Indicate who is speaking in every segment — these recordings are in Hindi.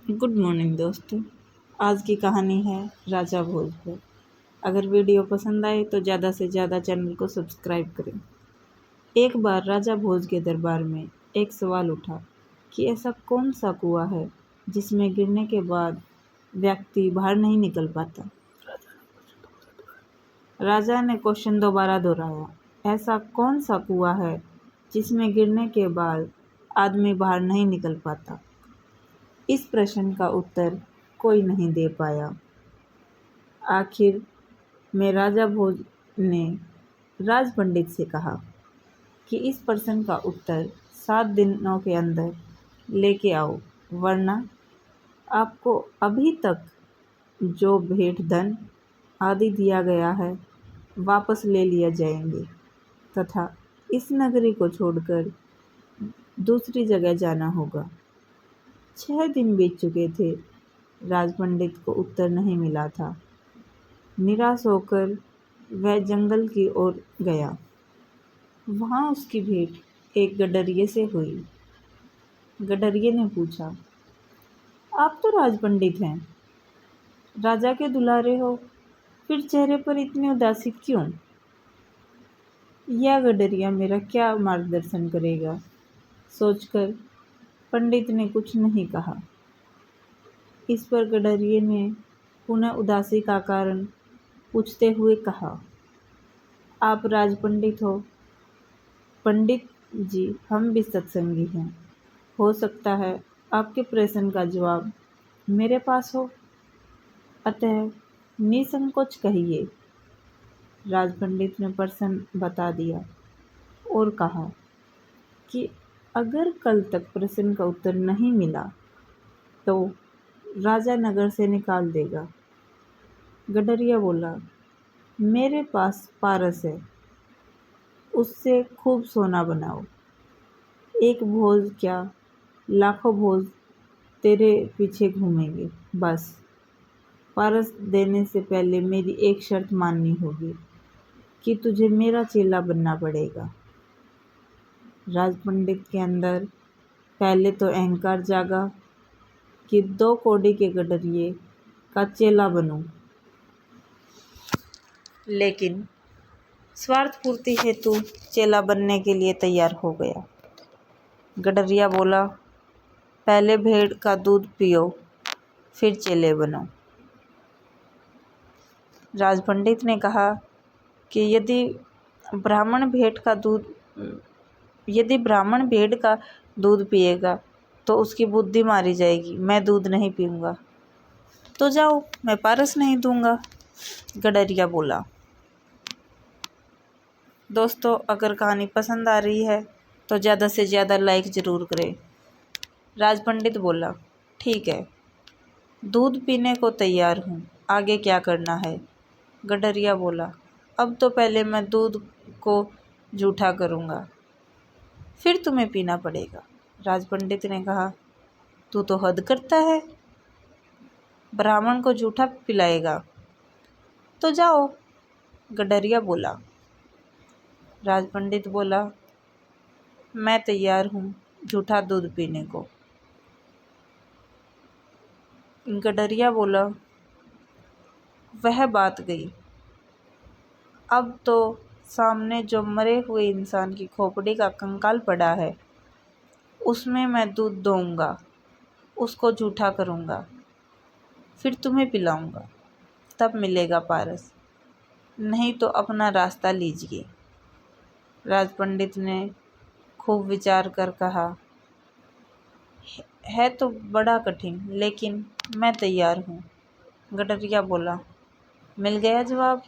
Speaker 1: गुड मॉर्निंग दोस्तों। आज की कहानी है राजा भोज पर। अगर वीडियो पसंद आए तो ज़्यादा से ज़्यादा चैनल को सब्सक्राइब करें। एक बार राजा भोज के दरबार में एक सवाल उठा कि ऐसा कौन सा कुआं है जिसमें गिरने के बाद व्यक्ति बाहर नहीं निकल पाता। राजा ने क्वेश्चन दोबारा दोहराया, ऐसा कौन सा कुआं है जिसमें गिरने के बाद आदमी बाहर नहीं निकल पाता। इस प्रश्न का उत्तर कोई नहीं दे पाया। आखिर में राजा भोज ने राज पंडित से कहा कि इस प्रश्न का उत्तर 7 दिनों के अंदर लेके आओ, वरना आपको अभी तक जो भेंट धन आदि दिया गया है वापस ले लिया जाएंगे तथा इस नगरी को छोड़कर दूसरी जगह जाना होगा। 6 दिन बीत चुके थे। राज पंडित को उत्तर नहीं मिला था। निराश होकर वह जंगल की ओर गया। वहाँ उसकी भेंट एक गडरिये से हुई। गडरिये ने पूछा, आप तो राज पंडित हैं, राजा के दुलारे हो, फिर चेहरे पर इतनी उदासी क्यों? यह गडरिया मेरा क्या मार्गदर्शन करेगा? सोचकर पंडित ने कुछ नहीं कहा। इस पर गडरिये ने पुनः उदासी का कारण पूछते हुए कहा, आप राज पंडित हो? पंडित जी, हम भी सत्संगी हैं। हो सकता है आपके प्रश्न का जवाब मेरे पास हो, अतः निसंकोच कहिए। राज पंडित ने प्रश्न बता दिया और कहा कि अगर कल तक प्रश्न का उत्तर नहीं मिला तो राजा नगर से निकाल देगा। गडरिया बोला, मेरे पास पारस है, उससे खूब सोना बनाओ। एक भोज क्या, लाखों भोज तेरे पीछे घूमेंगे। बस पारस देने से पहले मेरी एक शर्त माननी होगी कि तुझे मेरा चेला बनना पड़ेगा। राज पंडित के अंदर पहले तो अहंकार जागा कि 2 कौड़ी के गडरिये का चेला बनूं, लेकिन स्वार्थ पूर्ति हेतु चेला बनने के लिए तैयार हो गया। गडरिया बोला, पहले भेड़ का दूध पियो, फिर चेले बनो। राज पंडित ने कहा कि यदि ब्राह्मण भेड़ का दूध पिएगा तो उसकी बुद्धि मारी जाएगी। मैं दूध नहीं पीऊँगा। तो जाओ, मैं पारस नहीं दूंगा, गडरिया बोला। दोस्तों, अगर कहानी पसंद आ रही है तो ज़्यादा से ज़्यादा लाइक ज़रूर करें। राज पंडित बोला, ठीक है, दूध पीने को तैयार हूँ, आगे क्या करना है? गडरिया बोला, अब तो पहले मैं दूध को जूठा करूँगा, फिर तुम्हें पीना पड़ेगा। राज पंडित ने कहा, तू तो हद करता है, ब्राह्मण को जूठा पिलाएगा? तो जाओ, गडरिया बोला। राज पंडित बोला, मैं तैयार हूँ जूठा दूध पीने को। गडरिया बोला, वह बात गई। अब तो सामने जो मरे हुए इंसान की खोपड़ी का कंकाल पड़ा है, उसमें मैं दूध दूंगा, उसको जूठा करूँगा, फिर तुम्हें पिलाऊंगा, तब मिलेगा पारस, नहीं तो अपना रास्ता लीजिए। राज पंडित ने खूब विचार कर कहा, है तो बड़ा कठिन, लेकिन मैं तैयार हूँ। गडरिया बोला, मिल गया जवाब।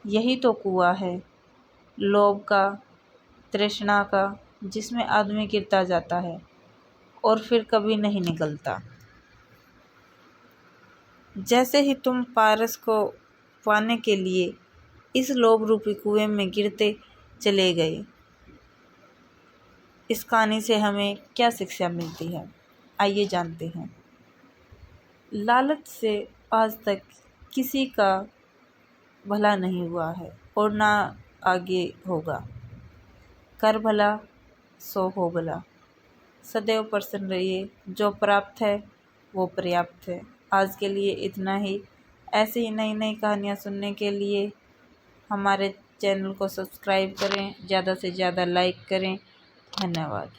Speaker 1: यही तो कुआं है, लोभ का, तृष्णा का, जिसमें आदमी गिरता जाता है और फिर कभी नहीं निकलता। जैसे ही तुम पारस को पाने के लिए इस लोभ रूपी कुएं में गिरते चले गए। इस कहानी से हमें क्या शिक्षा मिलती है, आइए जानते हैं। लालच से आज तक किसी का भला नहीं हुआ है और ना आगे होगा। कर भला सो हो भला। सदैव प्रसन्न रहिए। जो प्राप्त है वो पर्याप्त है। आज के लिए इतना ही। ऐसे ही नई नई कहानियाँ सुनने के लिए हमारे चैनल को सब्सक्राइब करें, ज़्यादा से ज़्यादा लाइक करें। धन्यवाद।